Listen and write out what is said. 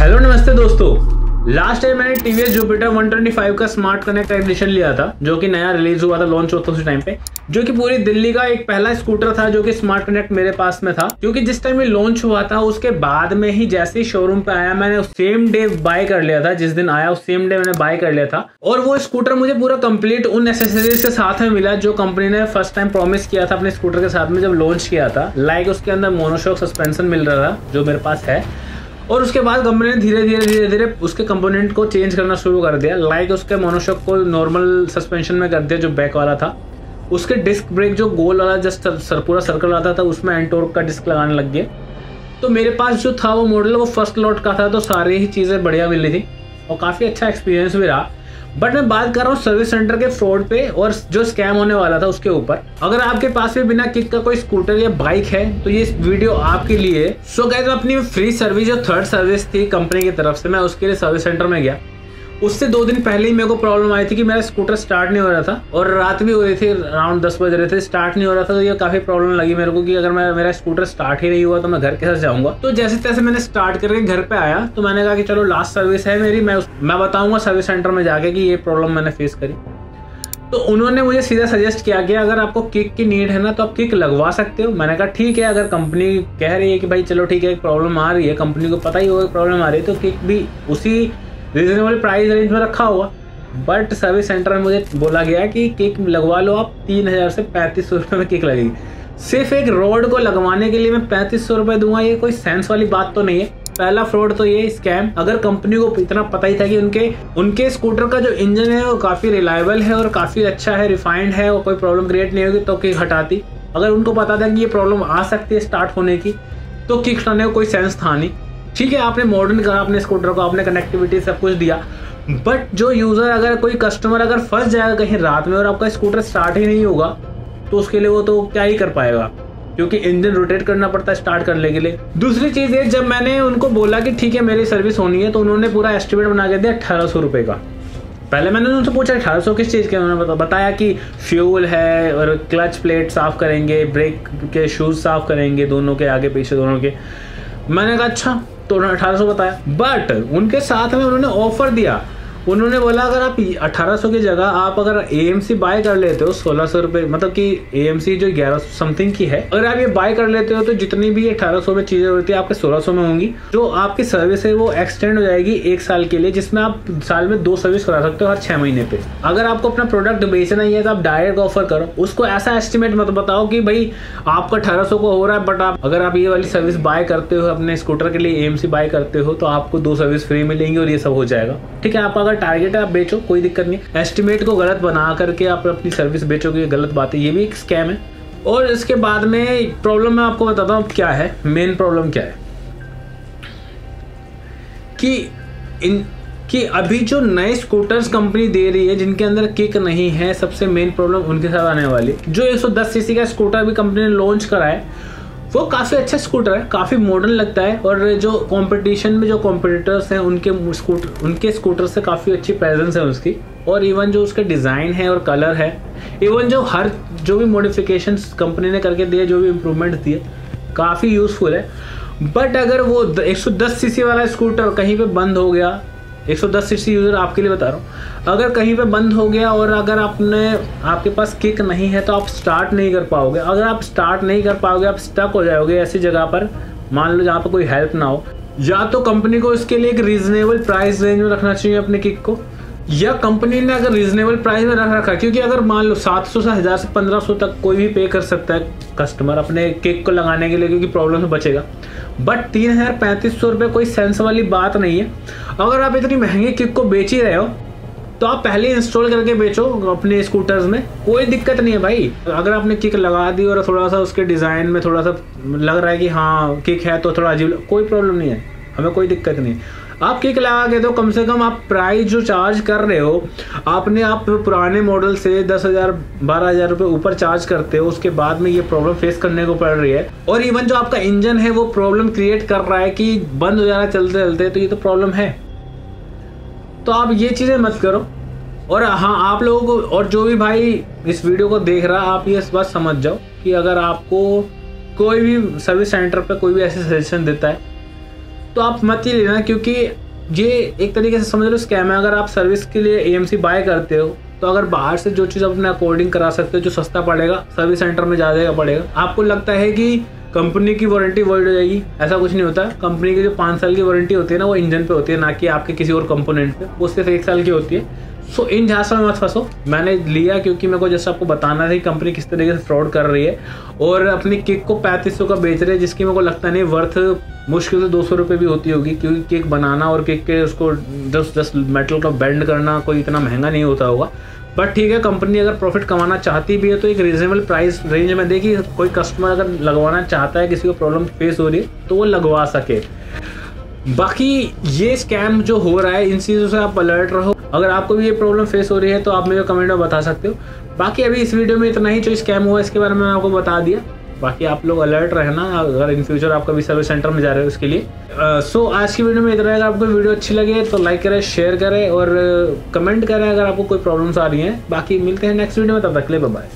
Hello नमस्ते दोस्तों, last time मैंने टीवीएस जुपिटर 125 का स्मार्ट कनेक्ट एडिशन लिया था जो कि नया रिलीज हुआ था, लॉन्च हुआ था उस टाइम पे, जो कि पूरी दिल्ली का एक पहला स्कूटर था जो कि स्मार्ट कनेक्ट मेरे पास में था। क्योंकि जिस टाइम ये लॉन्च हुआ था उसके बाद में ही जैसे ही शोरूम पे आया मैंने सेम डे बाय कर लिया था। जिस दिन आया उस सेम डे मैंने बाय कर लिया था और वो स्कूटर मुझे पूरा कंप्लीट उन एसेसरीज के साथ में मिला जो कंपनी ने फर्स्ट टाइम प्रॉमिस किया था अपने स्कूटर के साथ में जब लॉन्च किया था। लाइक उसके अंदर मोनोशॉक सस्पेंशन मिल रहा था जो मेरे पास है, और उसके बाद कंपनी ने धीरे धीरे उसके कंपोनेंट को चेंज करना शुरू कर दिया। लाइक उसके मोनोशॉक को नॉर्मल सस्पेंशन में कर दिया जो बैक वाला था। उसके डिस्क ब्रेक जो गोल वाला जस्ट पूरा सर्कल आता था उसमें एंटोर्क का डिस्क लगाने लग गया। तो मेरे पास जो था वो मॉडल वो फर्स्ट लॉट का था, तो सारी ही चीज़ें बढ़िया मिल रही थी और काफ़ी अच्छा एक्सपीरियंस भी रहा। बट मैं बात कर रहा हूँ सर्विस सेंटर के फ्रॉड पे और जो स्कैम होने वाला था उसके ऊपर। अगर आपके पास भी बिना किक का कोई स्कूटर या बाइक है तो ये वीडियो आपके लिए। सो गाइस, मैं अपनी फ्री सर्विस जो थर्ड सर्विस थी कंपनी की तरफ से मैं उसके लिए सर्विस सेंटर में गया। उससे 2 दिन पहले ही मेरे को प्रॉब्लम आई थी कि मेरा स्कूटर स्टार्ट नहीं हो रहा था और रात भी हो रही थी, अराउंड 10 बज रहे थे, स्टार्ट नहीं हो रहा था। तो ये काफी प्रॉब्लम लगी मेरे को कि अगर मेरा स्कूटर स्टार्ट ही नहीं हुआ तो मैं घर कैसे जाऊंगा। तो जैसे तैसे मैंने स्टार्ट करके घर पे आया तो मैंने कहा कि चलो लास्ट सर्विस है मेरी, मैं बताऊंगा सर्विस सेंटर में जाके कि ये प्रॉब्लम मैंने फेस करी। तो उन्होंने मुझे सीधा सजेस्ट किया कि अगर आपको किक की नीड है ना तो आप किक लगवा सकते हो। मैंने कहा ठीक है, अगर कंपनी कह रही है कि भाई चलो ठीक है प्रॉब्लम आ रही है, कंपनी को पता ही होगा प्रॉब्लम आ रही है, तो किक भी उसी रीजनेबल प्राइस रेंज में रखा हुआ। बट सर्विस सेंटर में मुझे बोला गया कि किक लगवा लो आप, 3000 से 3500 रुपये में किक लगेगी। सिर्फ एक रोड को लगवाने के लिए मैं 3500 रुपये दूंगा, ये कोई सेंस वाली बात तो नहीं है। पहला फ्रॉड तो ये स्कैम। अगर कंपनी को इतना पता ही था कि उनके स्कूटर का जो इंजन है वो काफ़ी रिलायबल है और काफ़ी अच्छा है, रिफाइंड है और कोई प्रॉब्लम क्रिएट नहीं होगी तो किक हटाती। अगर उनको पता था कि ये प्रॉब्लम आ सकती है स्टार्ट होने की तो किक हटाने का कोई सेंस था नहीं। ठीक है, आपने मॉडर्न करा अपने स्कूटर को, आपने कनेक्टिविटी सब कुछ दिया, बट जो यूज़र अगर कोई कस्टमर अगर फंस जाएगा कहीं रात में और आपका स्कूटर स्टार्ट ही नहीं होगा तो उसके लिए वो तो क्या ही कर पाएगा, क्योंकि इंजन रोटेट करना पड़ता है स्टार्ट करने के लिए। दूसरी चीज़ है, जब मैंने उनको बोला कि ठीक है मेरी सर्विस होनी है तो उन्होंने पूरा एस्टिमेट बना के दिया 1800 रुपये का। पहले मैंने उनसे पूछा 1800 किस चीज़ के, उन्होंने बताया कि फ्यूल है और क्लच प्लेट साफ़ करेंगे, ब्रेक के शूज़ साफ़ करेंगे, दोनों के आगे पीछे दोनों के। मैंने कहा अच्छा, तो उन्होंने 1800 बताया। बट उनके साथ में उन्होंने ऑफर दिया। उन्होंने बोला अगर आप 1800 की जगह आप अगर AMC बाय कर लेते हो 1600 रुपये, मतलब कि AMC जो 1100 समथिंग की है, अगर आप ये बाय कर लेते हो तो जितनी भी 1800 में चीज़ें होती है आपके 1600 में होंगी। जो आपकी सर्विस है वो एक्सटेंड हो जाएगी 1 साल के लिए, जिसमें आप साल में 2 सर्विस करा सकते हो हर 6 महीने पे। अगर आपको अपना प्रोडक्ट बेचना ही है तो आप डायरेक्ट ऑफर करो, उसको ऐसा एस्टिमेट मत बताओ कि भाई आपका 1800 को हो रहा है, बट अगर आप ये वाली सर्विस बाय करते हो अपने स्कूटर के लिए AMC बाय करते हो तो आपको 2 सर्विस फ्री मिलेंगी और ये सब हो जाएगा। ठीक है, आप टारगेट है आप बेचो, कोई दिक्कत नहीं। एस्टिमेट को गलत बना करके आप अपनी सर्विस बेचोगे, गलत बात है, ये भी एक स्कैम है। और इसके बाद में प्रॉब्लम मैं आपको बताता हूँ क्या है। मेन प्रॉब्लम क्या है कि अभी जो नए स्कूटर्स कंपनी दे रही है जिनके अंदर किक नहीं है, सबसे मेन प्रॉब्लम उनके साथ आने वाली। जो 110 सीसी का स्कूटर भी कंपनी ने लॉन्च करा है वो काफ़ी अच्छा स्कूटर है, काफ़ी मॉडर्न लगता है और जो कंपटीशन में जो कॉम्पिटिटर्स हैं उनके स्कूटर से काफ़ी अच्छी प्रेजेंस है उसकी। और इवन जो उसका डिज़ाइन है और कलर है, इवन जो भी मॉडिफिकेशंस कंपनी ने करके दिए, जो भी इम्प्रूवमेंट दिए, काफ़ी यूज़फुल है। बट अगर वो 110 सीसी वाला स्कूटर कहीं पे बंद हो गया, 110 सीसी यूज़र आपके लिए बता रहा हूँ, अगर कहीं पे बंद हो गया और अगर आपके पास किक नहीं है तो आप स्टार्ट नहीं कर पाओगे। अगर आप स्टार्ट नहीं कर पाओगे आप स्टक हो जाओगे ऐसी जगह पर, मान लो जहाँ पर कोई हेल्प ना हो। या तो कंपनी को इसके लिए एक रीजनेबल प्राइस रेंज में रखना चाहिए अपने किक को, या कंपनी ने अगर रीजनेबल प्राइस में रख रखा, क्योंकि अगर मान लो 700 से 1000 से 1500 तक कोई भी पे कर सकता है कस्टमर अपने किक को लगाने के लिए, क्योंकि प्रॉब्लम से बचेगा। बट 3000-3500 रुपये कोई सेंस वाली बात नहीं है। अगर आप इतनी महंगी किक को बेच ही रहे हो तो आप पहले इंस्टॉल करके बेचो अपने स्कूटर्स में, कोई दिक्कत नहीं है भाई। अगर आपने किक लगा दी और थोड़ा सा उसके डिज़ाइन में थोड़ा सा लग रहा है कि हाँ किक है तो थोड़ा अजीब, कोई प्रॉब्लम नहीं है, हमें कोई दिक्कत नहीं। आप किक लगा के तो कम से कम आप प्राइस जो चार्ज कर रहे हो आपने आप पुराने मॉडल से 10,000-12,000 रुपये ऊपर चार्ज करते हो, उसके बाद में ये प्रॉब्लम फेस करने को पड़ रही है। और इवन जो आपका इंजन है वो प्रॉब्लम क्रिएट कर रहा है कि बंद हो जा रहा है चलते चलते, तो ये तो प्रॉब्लम है। तो आप ये चीज़ें मत करो। और हाँ, आप लोगों को और जो भी भाई इस वीडियो को देख रहा है आप ये बात समझ जाओ कि अगर आपको कोई भी सर्विस सेंटर पर कोई भी ऐसे सजेशन देता है तो तो आप मत ही लेना, क्योंकि ये एक तरीके से समझ लो स्कैम है। अगर आप सर्विस के लिए AMC बाय करते हो तो अगर बाहर से जो चीज़ अपने अकॉर्डिंग करा सकते हो, जो सस्ता पड़ेगा, सर्विस सेंटर में ज़्यादा पड़ेगा, आपको लगता है कि कंपनी की वारंटी वॉइड हो जाएगी। ऐसा कुछ नहीं होता। कंपनी की जो 5 साल की वारंटी होती है ना, वो इंजन पे होती है, ना कि आपके किसी और कंपोनेंट पे। वो सिर्फ 1 साल की होती है। सो इन झांसों में मत फंसो। मैंने लिया क्योंकि मेरे को जैसे आपको बताना था कि कंपनी किस तरीके से फ्रॉड कर रही है और अपनी किक को 3500 का बेच रहे हैं, जिसकी मेरे को लगता नहीं वर्थ मुश्किल से 200 रुपये भी होती होगी, क्योंकि केक बनाना और केक के उसको जस्ट मेटल का बेंड करना कोई इतना महंगा नहीं होता होगा। बट ठीक है, कंपनी अगर प्रॉफिट कमाना चाहती भी है तो एक रीजनेबल प्राइस रेंज में देखिए। कोई कस्टमर अगर लगवाना चाहता है, किसी को प्रॉब्लम फेस हो रही है, तो वो लगवा सके। बाकी ये स्कैम जो हो रहा है, इन चीज़ों से आप अलर्ट रहो। अगर आपको भी ये प्रॉब्लम फेस हो रही है तो आप मुझे कमेंट में बता सकते हो। बाकी अभी इस वीडियो में इतना ही। जो स्कैम हुआ इसके बारे में मैंने आपको बता दिया। बाकी आप लोग अलर्ट रहना अगर इन फ्यूचर आप कभी सर्विस सेंटर में जा रहे हो उसके लिए। सो आज की वीडियो में इतना। अगर आपको वीडियो अच्छी लगे तो लाइक करें, शेयर करें और कमेंट करें अगर आपको कोई प्रॉब्लम्स आ रही हैं। बाकी मिलते हैं नेक्स्ट वीडियो में, तब तक के लिए बाय बाय।